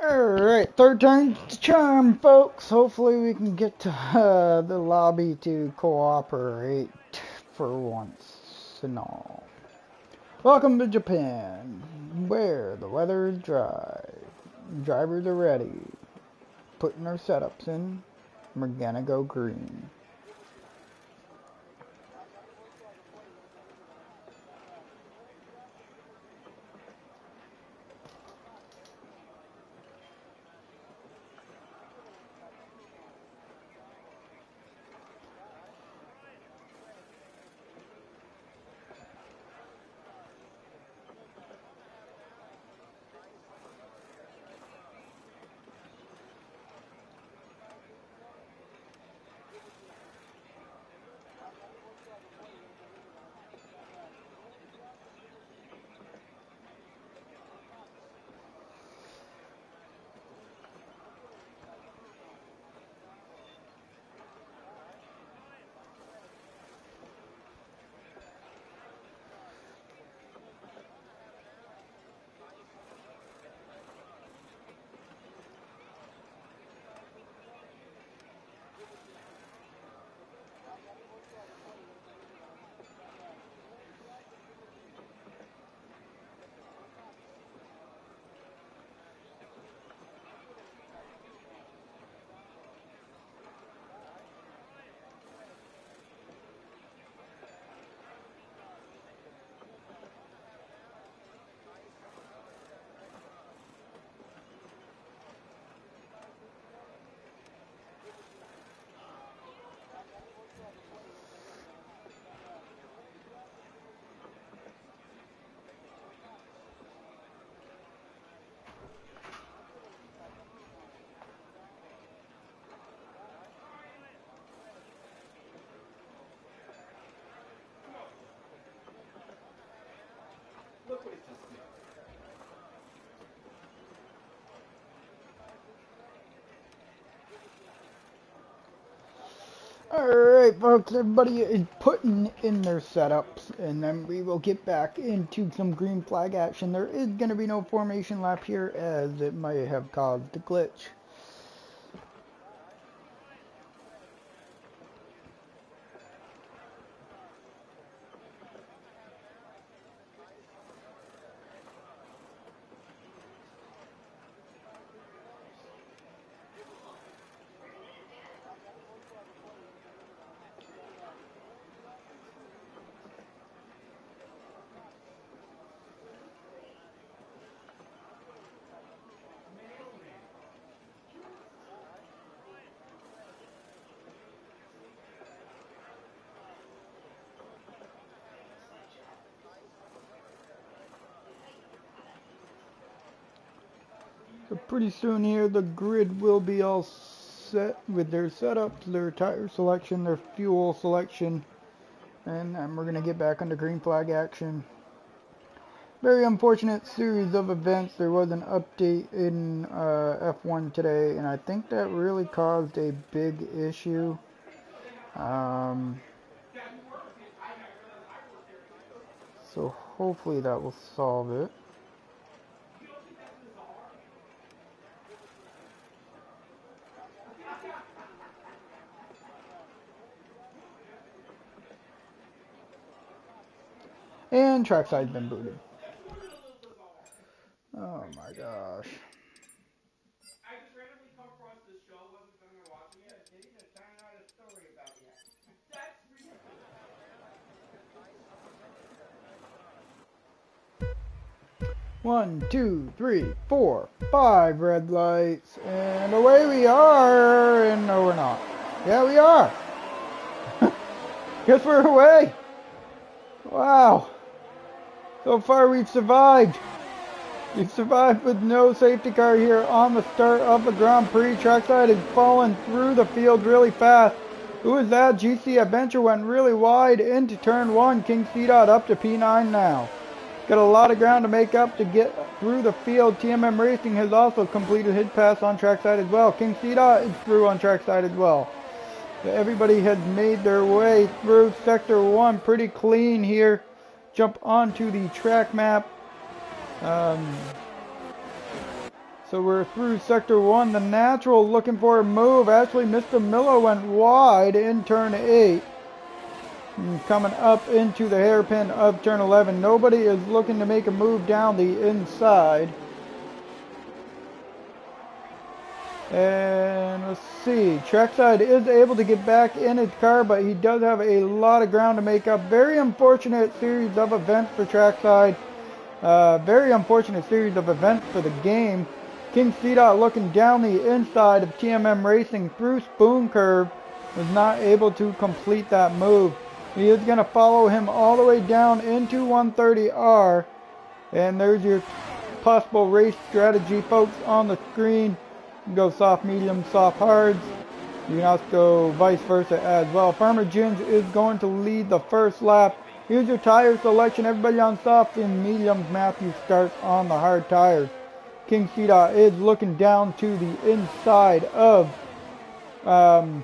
Alright, third time's the charm, folks. Hopefully we can get to, the lobby to cooperate for once and all. Welcome to Japan, where the weather is dry. Drivers are ready, putting their setups in. We're gonna go green. Alright, folks, everybody is putting in their setups, and then we will get back into some green flag action. There is going to be no formation lap here, as it might have caused a glitch. So pretty soon here, the grid will be all set with their setups, their tire selection, their fuel selection, and then we're going to get back under green flag action. Very unfortunate series of events. There was an update in F1 today, and I think that really caused a big issue. So hopefully that will solve it. And trackside's been booted. Oh my gosh. I just randomly come across this show, wasn't planning on watching it. They didn't find out a story about it. That's ridiculous. 1, 2, 3, 4, 5 red lights, and away we are. And no, we're not. Yeah, we are. Guess we're away. Wow. So far we've survived. We've survived with no safety car here on the start of the Grand Prix. Trackside has fallen through the field really fast. Who is that? GC Adventure went really wide into turn 1. King C-Dot up to P9 now. Got a lot of ground to make up to get through the field. TMM Racing has also completed his pass on trackside as well. King C-Dot is through on trackside as well. Everybody has made their way through Sector 1 pretty clean here. Jump onto the track map. So we're through sector 1. The natural looking for a move. Actually, Mr. Miller went wide in turn 8. And coming up into the hairpin of turn 11. Nobody is looking to make a move down the inside. And let's see. Trackside is able to get back in his car, but he does have a lot of ground to make up. Very unfortunate series of events for Trackside. Very unfortunate series of events for the game. King C-Dot looking down the inside of TMM Racing through Spoon Curve was not able to complete that move. He is going to follow him all the way down into 130R. And there's your possible race strategy, folks, on the screen. You can go soft, medium, soft, hards. You can also go vice versa as well. Farmer Ginge is going to lead the first lap. Here's your tire selection. Everybody on soft and mediums. Matthew starts on the hard tires. King C-Dot is looking down to the inside of TMM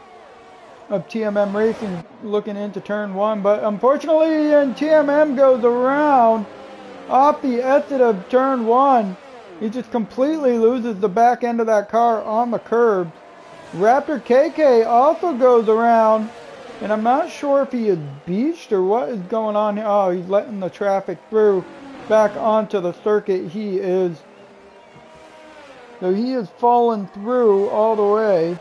Racing, looking into turn 1. But unfortunately, TMM goes around off the exit of turn 1. He just completely loses the back end of that car on the curb. Raptor KK also goes around, and I'm not sure if he is beached or what is going on here. Oh, he's letting the traffic through back onto the circuit. He is. So he has fallen through all the way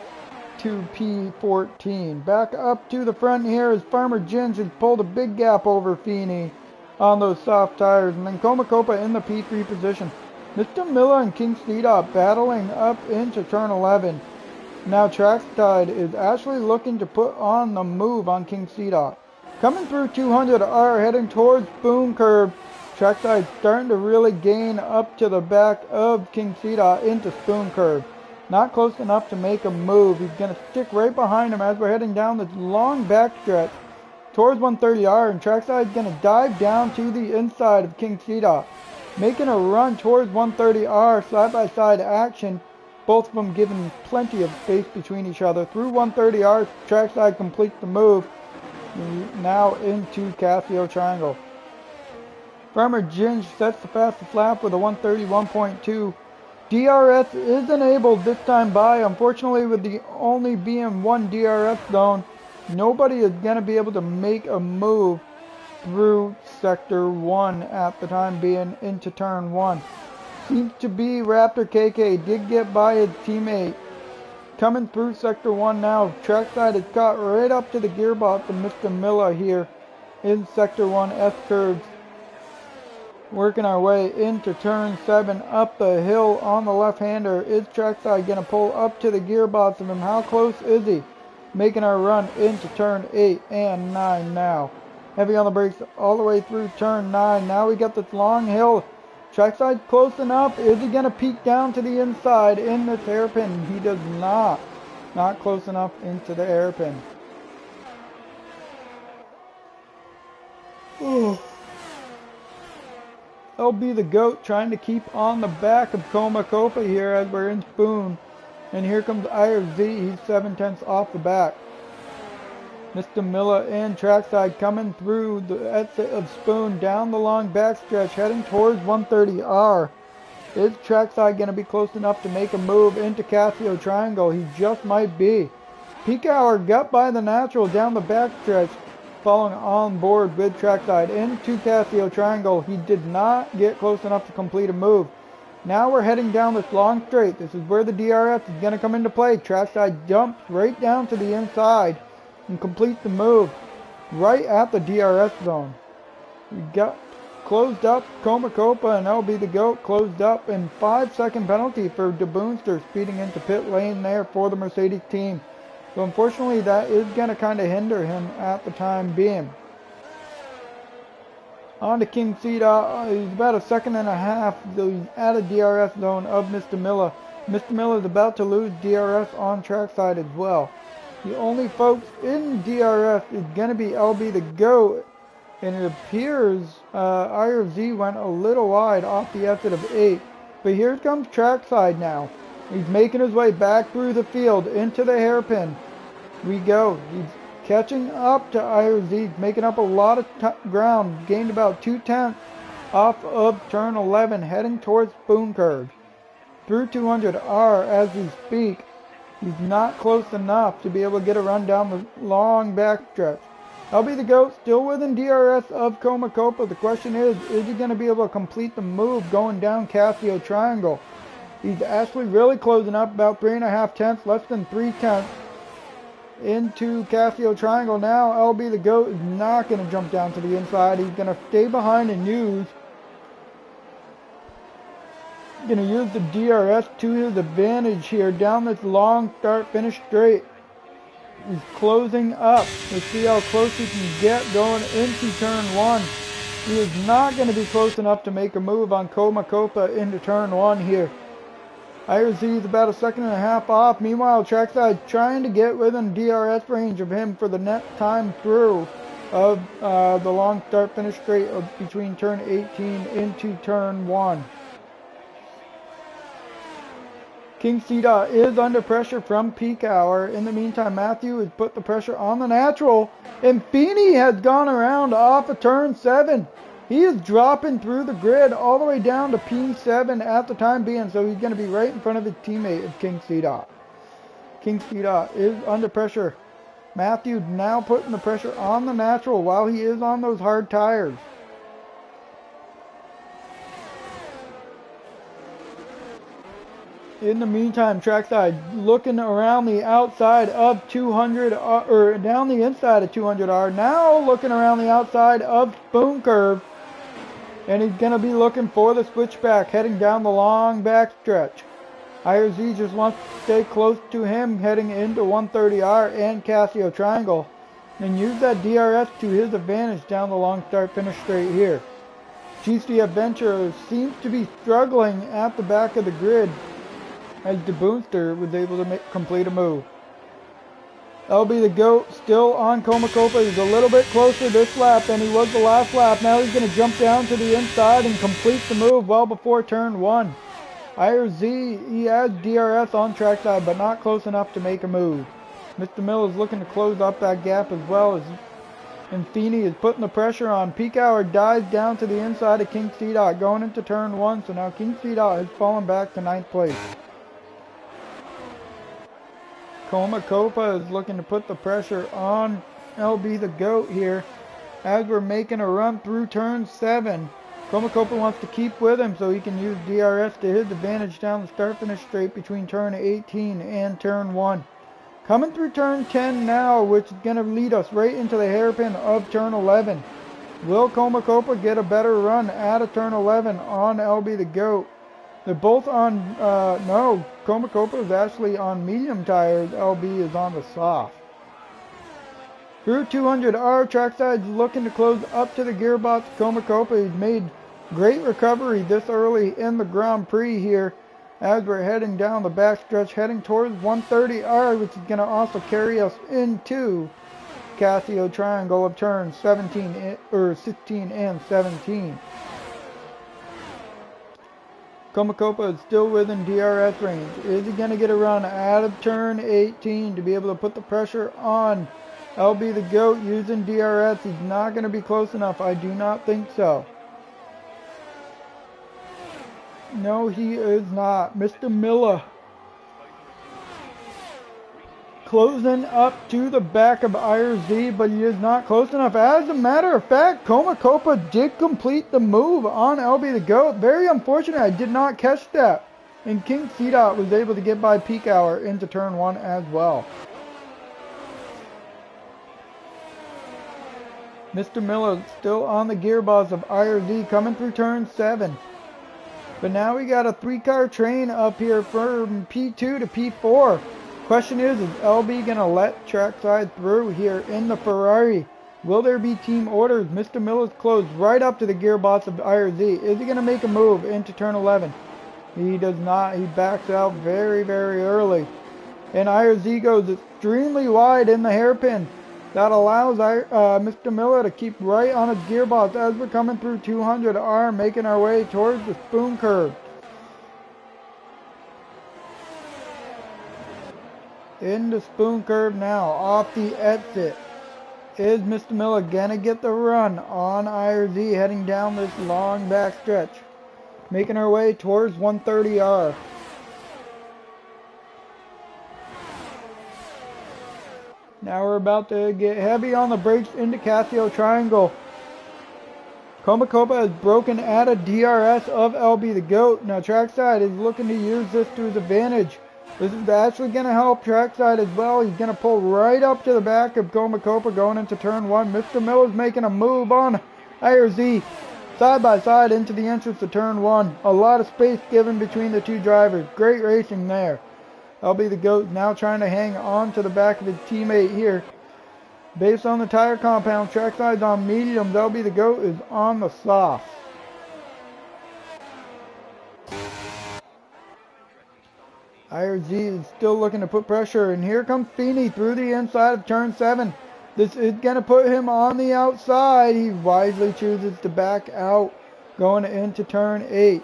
to P14. Back up to the front here as Farmer Ginge has pulled a big gap over Feeney on those soft tires. And then Comacopa in the P3 position. Mr. Miller and King C-Dot battling up into turn 11. Now Trackside is actually looking to put on the move on King C-Dot. Coming through 200R, heading towards Spoon Curve. Trackside starting to really gain up to the back of King C-Dot into Spoon Curve. Not close enough to make a move. He's going to stick right behind him as we're heading down this long backstretch towards 130R. And Trackside's going to dive down to the inside of King C-Dot. Making a run towards 130R, side-by-side action. Both of them giving plenty of space between each other. Through 130R, Trackside completes the move. Now into Casio Triangle. Farmer Ginge sets the fastest lap with a 131.2. DRS is enabled this time by. Unfortunately, with the only being one DRS zone, nobody is going to be able to make a move through sector 1 at the time being into turn 1. Seems to be Raptor KK did get by his teammate. Coming through sector 1 now. Trackside is caught right up to the gearbox of Mr. Miller here in sector 1 S curves. Working our way into turn 7 up the hill on the left-hander. Is Trackside going to pull up to the gearbox of him? How close is he? Making our run into turn 8 and 9 now. Heavy on the brakes all the way through turn 9. Now we got this long hill. Trackside close enough. Is he going to peek down to the inside in this hairpin? He does not. Not close enough into the hairpin. LB the GOAT trying to keep on the back of Comacopa here as we're in Spoon. And here comes IRZ. He's 7/10 off the back. Mr. Miller and Trackside coming through the exit of Spoon down the long backstretch heading towards 130R. Is Trackside going to be close enough to make a move into Casio Triangle? He just might be. Peak Hour got by the natural down the backstretch, following on board with Trackside into Casio Triangle. He did not get close enough to complete a move. Now we're heading down this long straight. This is where the DRS is going to come into play. Trackside jumps right down to the inside and completes the move right at the DRS zone. We got closed up. Comacopa and LB the GOAT closed up, and 5-second penalty for De Boonster speeding into pit lane there for the Mercedes team. So unfortunately that is going to kind of hinder him at the time being. On to King C-Dot. He's about a second and a half at a DRS zone of Mr. Miller. Mr. Miller is about to lose DRS on Trackside as well. The only folks in DRS is going to be LB the GOAT. And it appears IRZ went a little wide off the exit of 8. But here comes Trackside now. He's making his way back through the field into the hairpin. We go. He's catching up to IRZ, making up a lot of ground. Gained about 2/10 off of turn 11, heading towards Spoon Curve. through 200R as we speak. He's not close enough to be able to get a run down the long backstretch. LB the GOAT still within DRS of Comacopa. The question is he going to be able to complete the move going down Casio Triangle? He's actually really closing up, about 3.5 tenths, less than 3 tenths into Casio Triangle. Now LB the GOAT is not going to jump down to the inside. He's going to stay behind and use the DRS to his advantage here down this long start finish straight. He's closing up. Let's see how close he can get going into turn 1. He is not going to be close enough to make a move on Comacopa into turn 1 here. IRZ is about 1.5 seconds off. Meanwhile, Trackside trying to get within DRS range of him for the next time through of the long start finish straight between turn 18 into turn 1. King C-Dot is under pressure from peak hour. In the meantime, Matthew has put the pressure on the natural, and Feeney has gone around off of turn 7. He is dropping through the grid all the way down to P7 at the time being, so he's going to be right in front of his teammate of King C-Dot. King C-Dot is under pressure. Matthew now putting the pressure on the natural while he is on those hard tires. In the meantime, Trackside looking around the outside of 200, or down the inside of 200R. Now looking around the outside of Spoon Curve. And he's going to be looking for the switchback heading down the long back stretch. IRZ just wants to stay close to him heading into 130R and Casio Triangle. And use that DRS to his advantage down the long start finish straight here. GC Adventure seems to be struggling at the back of the grid, as the Boonster was able to complete a move. LB the GOAT still on Comacopa. He's a little bit closer this lap than he was the last lap. Now he's going to jump down to the inside and complete the move well before turn 1. IRZ, he has DRS on Trackside, but not close enough to make a move. Mr. Mill is looking to close up that gap as well, and Feeney is putting the pressure on. Peak Hour dives down to the inside of King C-Dot going into turn 1, so now King C-Dot has fallen back to 9th place. Comacopa is looking to put the pressure on LB the GOAT here as we're making a run through turn 7. Comacopa wants to keep with him so he can use DRS to his advantage down the start finish straight between turn 18 and turn 1. Coming through turn 10 now, which is going to lead us right into the hairpin of turn 11. Will Comacopa get a better run out of turn 11 on LB the GOAT? They're both on, no, Comacopa is actually on medium tires, LB is on the soft. Through 200R, Trackside's looking to close up to the gearbox. Comacopa, he's made great recovery this early in the Grand Prix here as we're heading down the backstretch, heading towards 130R, which is going to also carry us into Casio Triangle of turns 16 and 17. Comacopa is still within DRS range. Is he going to get a run out of turn 18 to be able to put the pressure on LB the GOAT using DRS? He's not going to be close enough. I do not think so. No, he is not. Mr. Miller closing up to the back of IRZ, but he is not close enough. As a matter of fact, Comacopa did complete the move on LB the GOAT. Very unfortunate, I did not catch that. And King C-Dot was able to get by peak hour into turn 1 as well. Mr. Miller still on the gearbox of IRZ coming through turn 7. But now we got a 3-car train up here from P2 to P4. Question is LB going to let Trackside through here in the Ferrari? Will there be team orders? Mr. Miller's closed right up to the gearbox of IRZ. Is he going to make a move into turn 11? He does not. He backs out very, very early. And IRZ goes extremely wide in the hairpin. That allows Mr. Miller to keep right on his gearbox as we're coming through 200R, making our way towards the Spoon Curve. In the Spoon Curve now, off the exit. Is Mr. Miller gonna get the run on IRZ heading down this long back stretch? Making our way towards 130R. Now we're about to get heavy on the brakes into Casio Triangle. Comacopa has broken at a DRS of LB the GOAT. Now Trackside is looking to use this to his advantage. This is actually going to help Trackside as well. He's going to pull right up to the back of Comacopa going into turn 1. Mr. Miller's making a move on IRZ. Side by side into the entrance to turn 1. A lot of space given between the two drivers. Great racing there. LB the GOAT now trying to hang on to the back of his teammate here. Based on the tire compound, Trackside's on mediums. LB the GOAT is on the soft. IRZ is still looking to put pressure, and here comes Feeney through the inside of turn 7. This is going to put him on the outside. He wisely chooses to back out going into turn 8.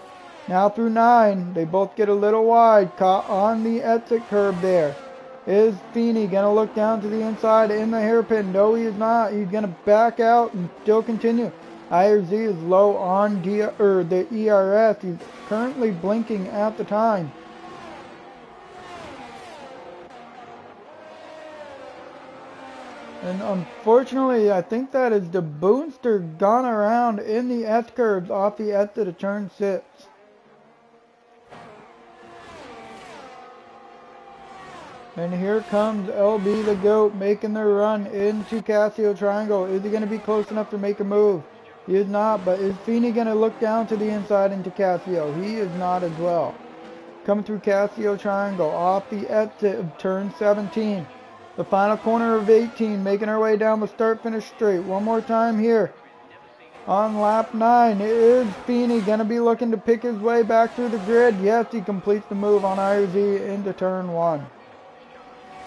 Now through 9, they both get a little wide, caught on the exit curb there. Is Feeney going to look down to the inside in the hairpin? No, he is not. He's going to back out and still continue. IRZ is low on the ERS. He's currently blinking at the time. And unfortunately, I think that is the Boonster gone around in the S-curves off the exit of turn 6. And here comes LB the GOAT making their run into Casio Triangle. Is he going to be close enough to make a move? He is not, but is Feeney going to look down to the inside into Casio? He is not as well. Coming through Casio Triangle off the exit of turn 17. The final corner of 18, making our way down the start-finish straight. One more time here. On lap 9, is Feeney going to be looking to pick his way back through the grid? Yes, he completes the move on IRZ into turn 1.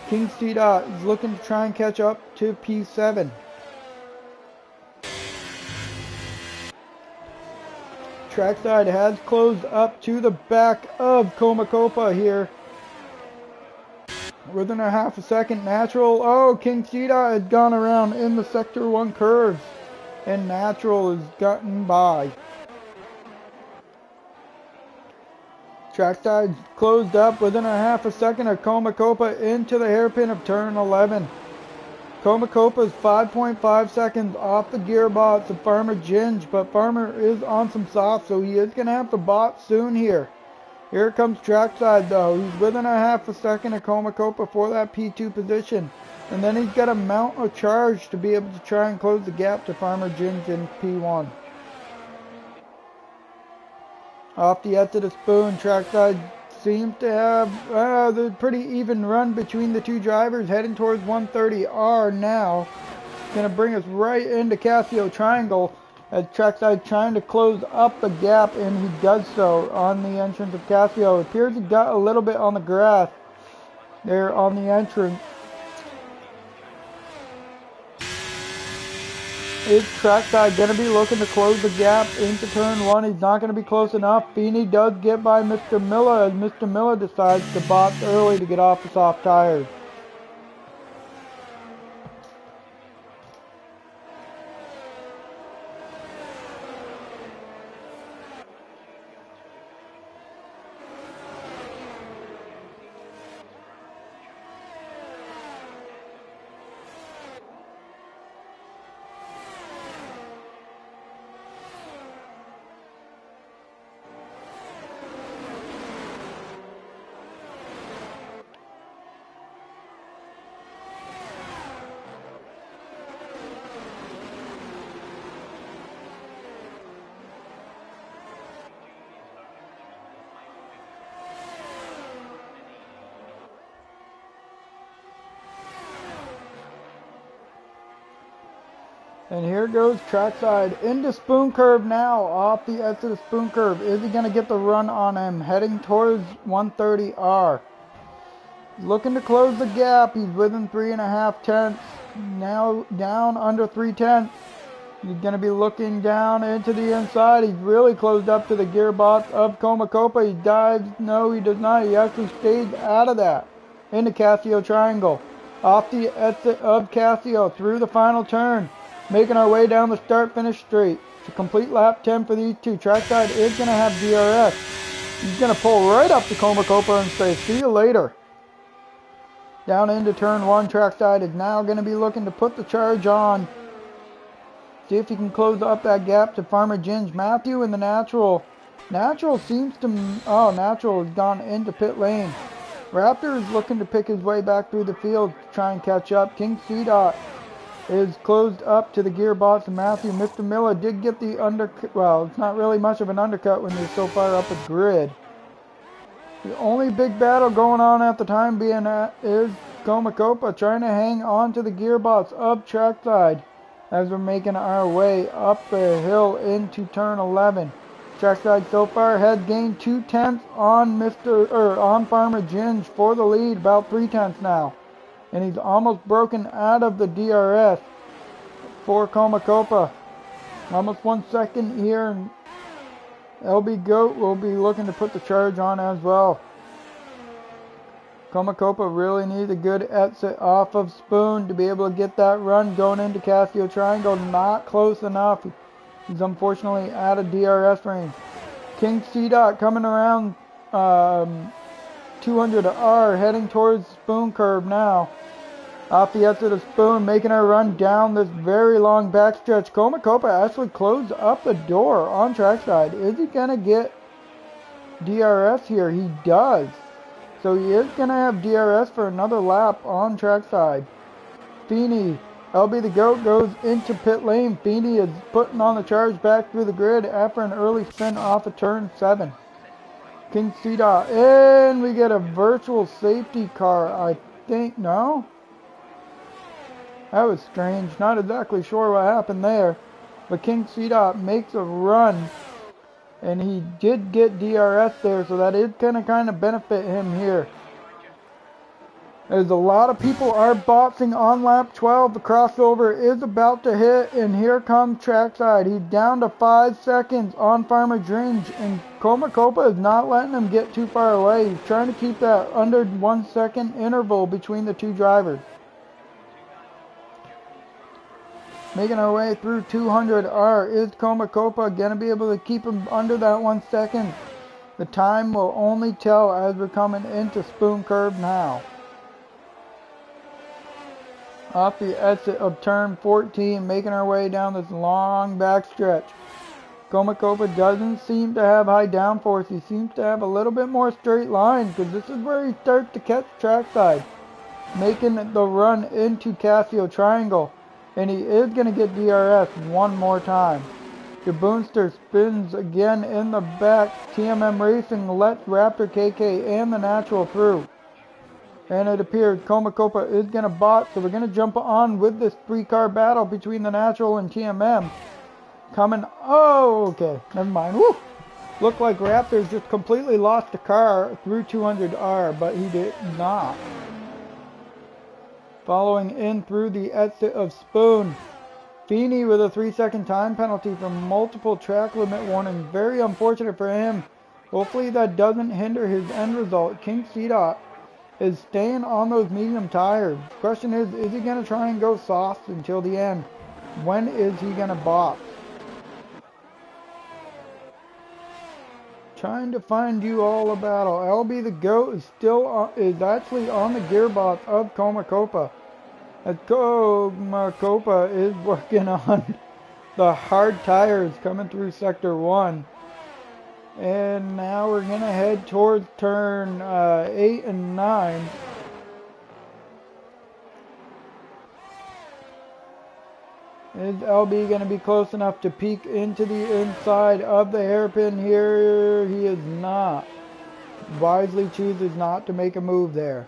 King C-Dot is looking to try and catch up to P7. Trackside has closed up to the back of Comacopa here. Within a half a second, Natural. Oh, King Cheetah had gone around in the Sector 1 curves. And Natural has gotten by. Trackside closed up within a half a second of Comacopa into the hairpin of turn 11. Comacopa is 5.5 seconds off the gearbox of Farmer Ginge, but Farmer is on some soft, so he is going to have to bot soon here. Here comes Trackside though. He's within a half a second of Comacopa for that P2 position. And then he's got to mount a charge to be able to try and close the gap to Farmer Ginge in P1. Off the exit of Spoon, Trackside seems to have the pretty even run between the two drivers heading towards 130R now. Going to bring us right into Casio Triangle. As Trackside trying to close up the gap, and he does so on the entrance of Casio. It appears he got a little bit on the grass there on the entrance. Is Trackside going to be looking to close the gap into turn 1? He's not going to be close enough. Feeney does get by Mr. Miller as Mr. Miller decides to box early to get off the soft tires. And here goes Trackside into Spoon Curve now, off the exit of Spoon Curve. Is he going to get the run on him, heading towards 130R? Looking to close the gap. He's within 3.5 tenths. Now down under 3 tenths. He's going to be looking down into the inside. He's really closed up to the gearbox of Comacopa. He dives. No, he does not. He actually stays out of that. Into Casio Triangle. Off the exit of Casio through the final turn. Making our way down the start-finish straight. It's a complete lap 10 for these two. Trackside is going to have DRS. He's going to pull right up to Comacopa and say, see you later. Down into turn 1, trackside is now going to be looking to put the charge on. See if he can close up that gap to Farmer Ginge. Matthew in the natural. Natural seems to... Oh, natural has gone into pit lane. Raptor is looking to pick his way back through the field to try and catch up. King C-Dot is closed up to the gearbox of Matthew. Mr. Miller did get the undercut. Well, it's not really much of an undercut when you're so far up the grid. The only big battle going on at the time being is Komakopa trying to hang on to the gearbox of trackside as we're making our way up the hill into turn 11. Trackside so far has gained 2/10 on Farmer Ginge for the lead, about 3/10 now. And he's almost broken out of the DRS for Komakopa. Almost 1 second here, and LB Goat will be looking to put the charge on as well. Komakopa really needs a good exit off of Spoon to be able to get that run going into Casio Triangle. Not close enough. He's unfortunately out of DRS range. King C-Dot coming around 200R, heading towards Spoon curve now. Off the exit of Spoon, making our run down this very long backstretch. Komakopa actually closed up the door on trackside. Is he going to get DRS here? He does. So he is going to have DRS for another lap on trackside. Feeney, LB the Goat goes into pit lane. Feeney is putting on the charge back through the grid after an early spin off of turn 7. King C-Dot, and we get a virtual safety car, I think. No? That was strange. Not exactly sure what happened there. But King C-Dot makes a run. And he did get DRS there, so that is going to kind of benefit him here. There's a lot of people are boxing on lap 12. The crossover is about to hit, and here comes trackside. He's down to 5 seconds on Farmer Ginge, and Komakopa is not letting him get too far away. He's trying to keep that under 1 second interval between the two drivers. Making our way through 200R. Is Komakopa going to be able to keep him under that 1 second? The time will only tell as we're coming into Spoon Curve now. Off the exit of turn 14, making our way down this long backstretch. Komakopa doesn't seem to have high downforce. He seems to have a little bit more straight line, because this is where he starts to catch trackside. Making the run into Casio Triangle. And he is going to get DRS one more time. The Boonster spins again in the back. TMM Racing lets Raptor KK and the Natural through. And it appears Komakopa is going to bot, so we're going to jump on with this 3-car battle between the Natural and TMM. Coming, oh, okay, never mind. Woo! Looked like Raptors just completely lost the car through 200R, but he did not. Following in through the exit of Spoon. Feeney with a 3-second time penalty for multiple track limit warnings. Very unfortunate for him. Hopefully that doesn't hinder his end result. King C-Dot is staying on those medium tires. Question is he going to try and go soft until the end? When is he going to box? Trying to find you all a battle. LB the Goat is actually on the gearbox of Komakopa. As Komakopa is working on the hard tires coming through sector 1. And now we're going to head towards turn 8 and 9. Is LB going to be close enough to peek into the inside of the hairpin here? He is not. Wisely chooses not to make a move there.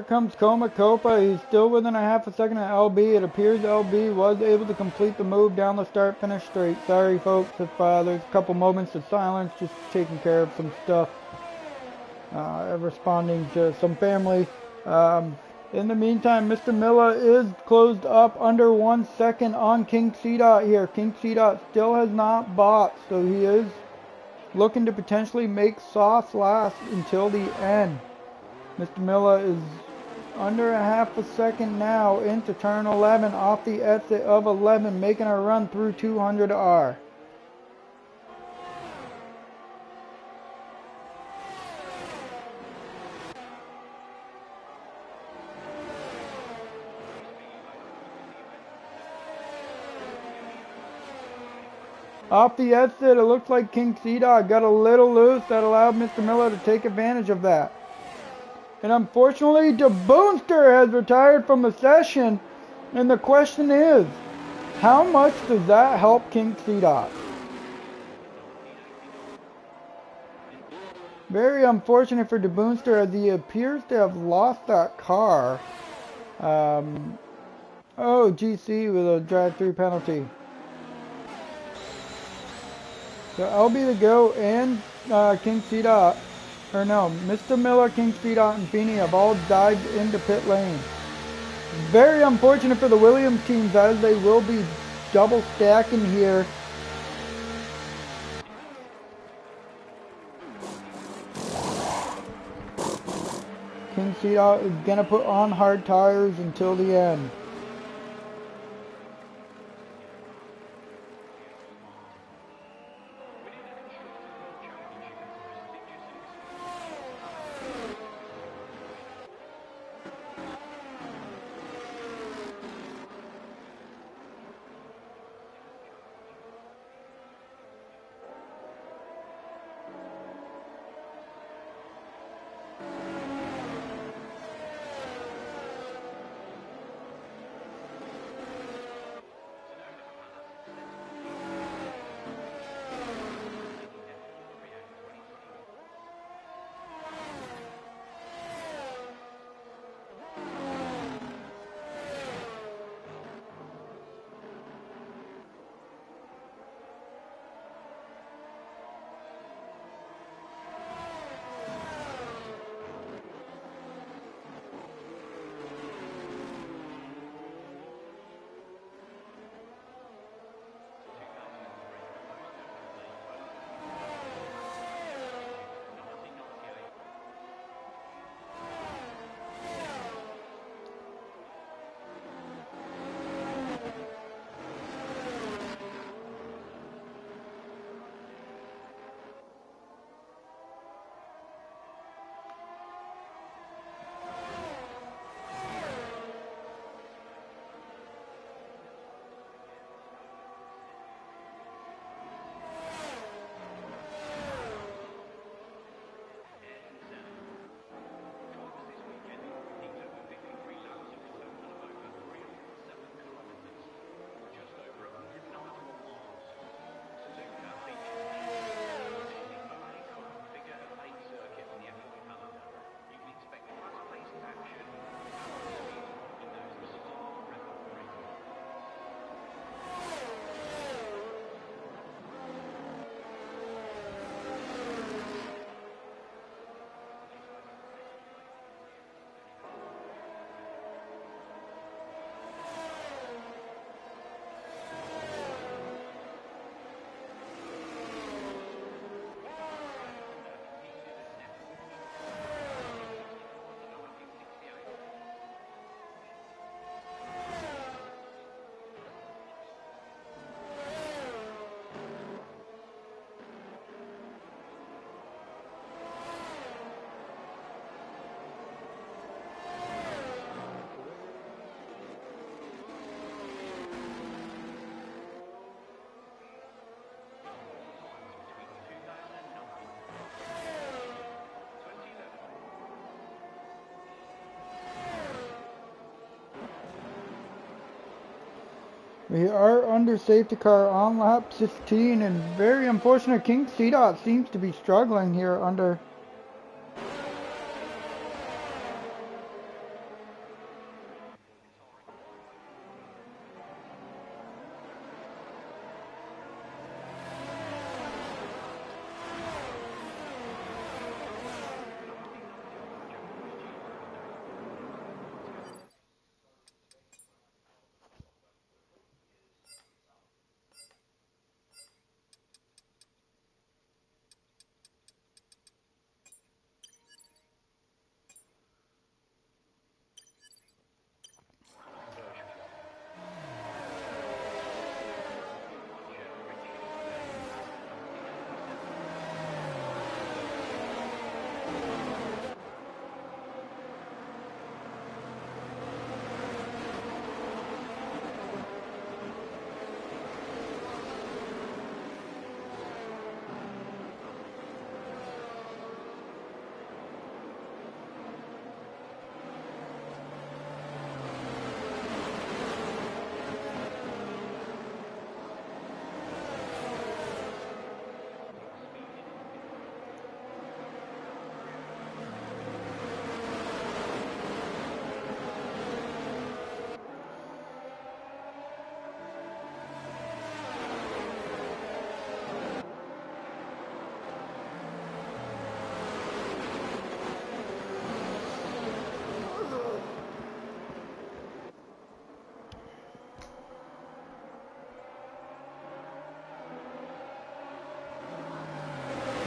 comes Koma Copa. He's still within a half a second of LB. It appears LB was able to complete the move down the start-finish straight. Sorry, folks, if there's a couple moments of silence, just taking care of some stuff. Responding to some family. In the meantime, Mr. Miller is closed up under 1 second on King C-Dot here. King C-Dot still has not bought, so he is looking to potentially make sauce last until the end. Mr. Miller is under a half a second now into turn 11 off the exit of 11, making a run through 200R. Off the exit, it looks like King C-Dog got a little loose. That allowed Mr. Miller to take advantage of that. And unfortunately, the Boomster has retired from the session. And the question is, how much does that help King C-Dog? Very unfortunate for the Boomster, as he appears to have lost that car. GC with a drive-through penalty. So LB to go and King C-Dot, or no, Mr. Miller, King C-Dot, and Feeney have all dived into pit lane. Very unfortunate for the Williams teams, as they will be double stacking here. King C-Dot is going to put on hard tires until the end. We are under safety car on lap 16, and very unfortunate, King C-Dot seems to be struggling here under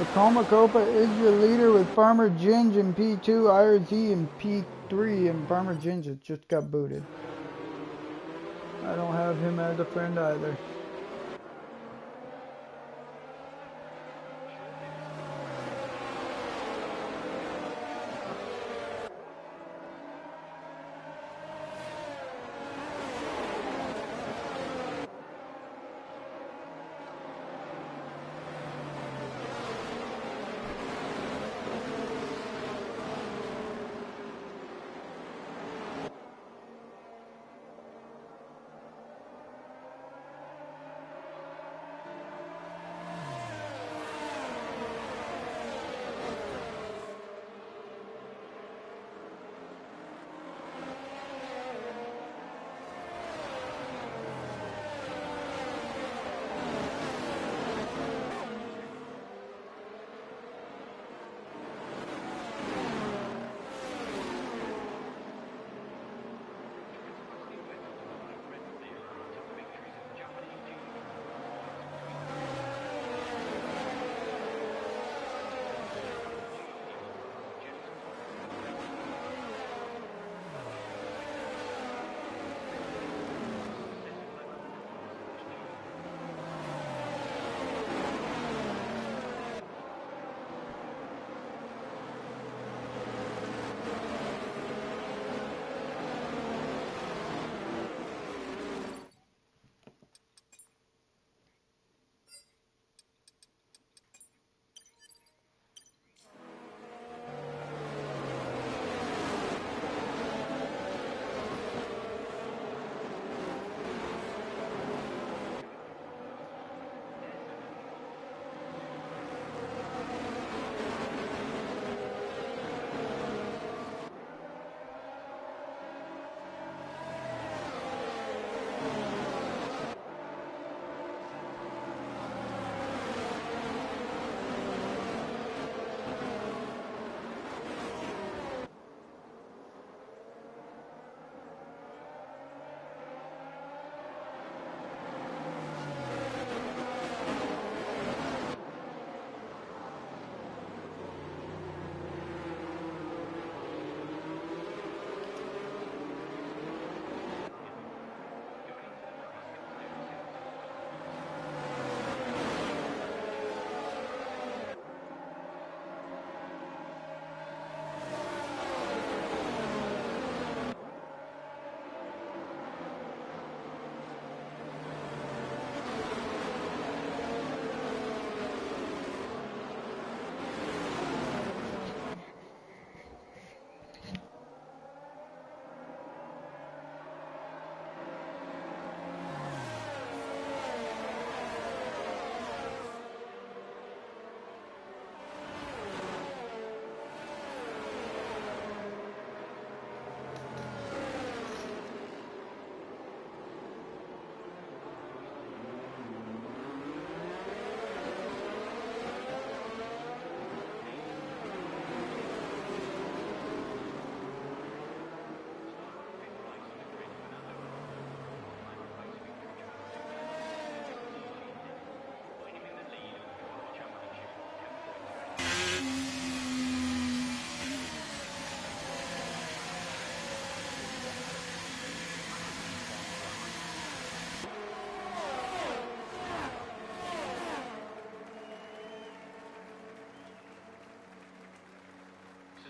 Copa is your leader with Farmer Ginge in P2, IRZ in P3, and Farmer Ginge just got booted. I don't have him as a friend either.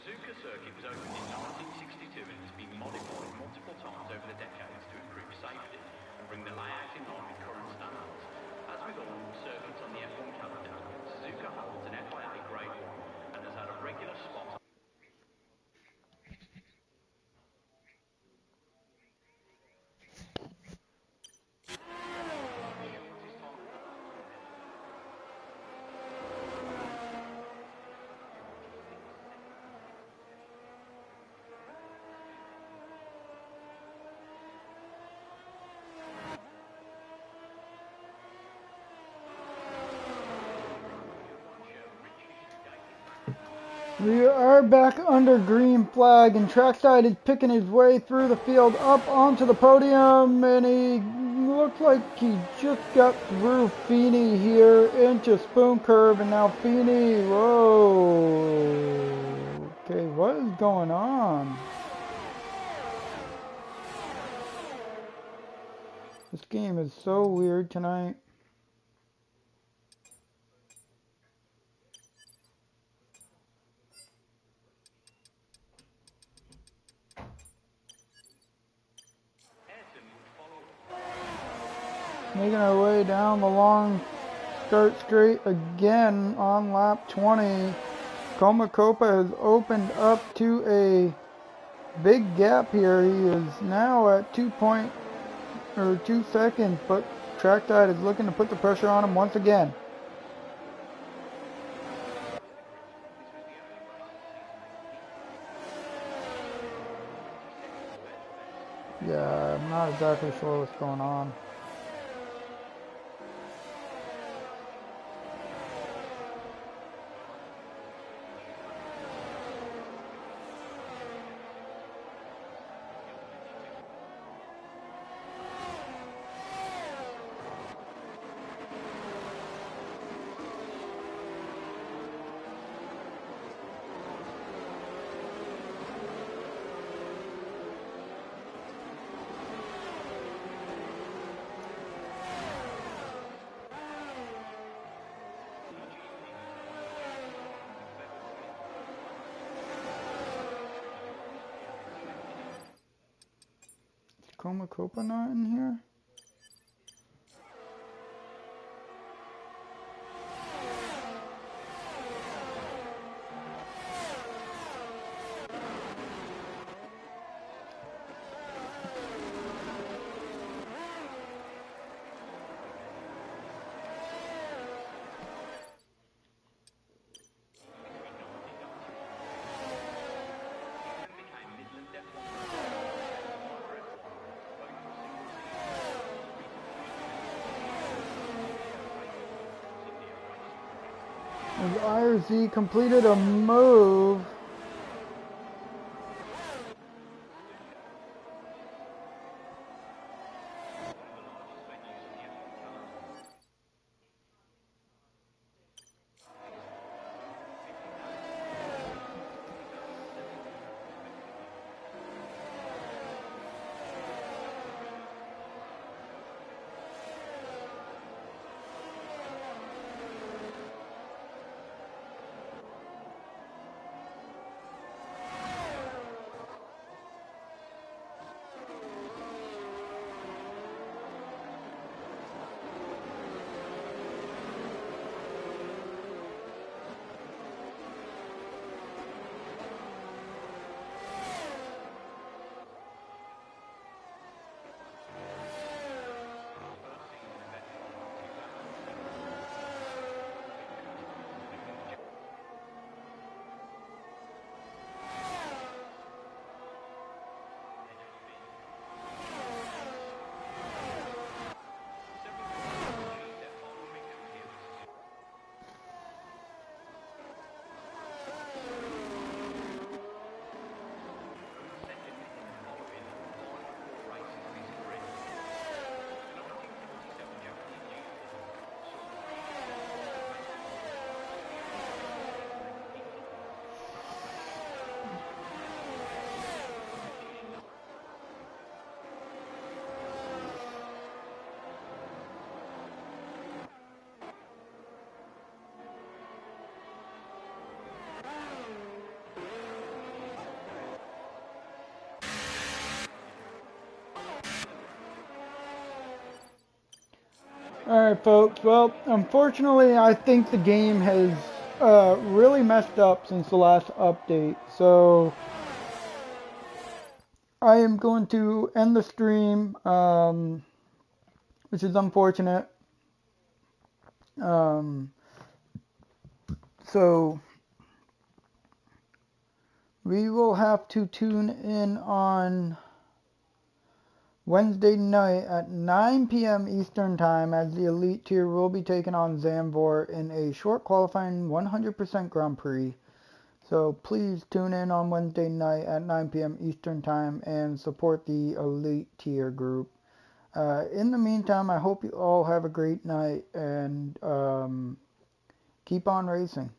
Suzuka circuit was opened in 1962 and has been modified multiple times over the decades to improve safety and bring the layout in line with current standards. As with all circuits on the F1 calendar, Suzuka holds an FIA Grade 1 and has had a regular spot. We are back under green flag, and Trackside is picking his way through the field up onto the podium, and he looks looks like he just got through Feeney here into Spoon Curve, and now Feeney, whoa. Okay, what is going on? This game is so weird tonight. Making our way down the long start straight again on lap 20. Comacopa has opened up to a big gap here. He is now at 2 seconds, but Trackside is looking to put the pressure on him once again. Yeah, I'm not exactly sure what's going on. Is Comacopa not in here? As IRZ completed a move. Alright folks, well unfortunately I think the game has really messed up since the last update, so I am going to end the stream, which is unfortunate. So we will have to tune in on Wednesday night at 9 p.m. Eastern Time as the Elite Tier will be taking on Zambor in a short qualifying 100% Grand Prix. So please tune in on Wednesday night at 9 p.m. Eastern Time and support the Elite Tier group. In the meantime, I hope you all have a great night and keep on racing.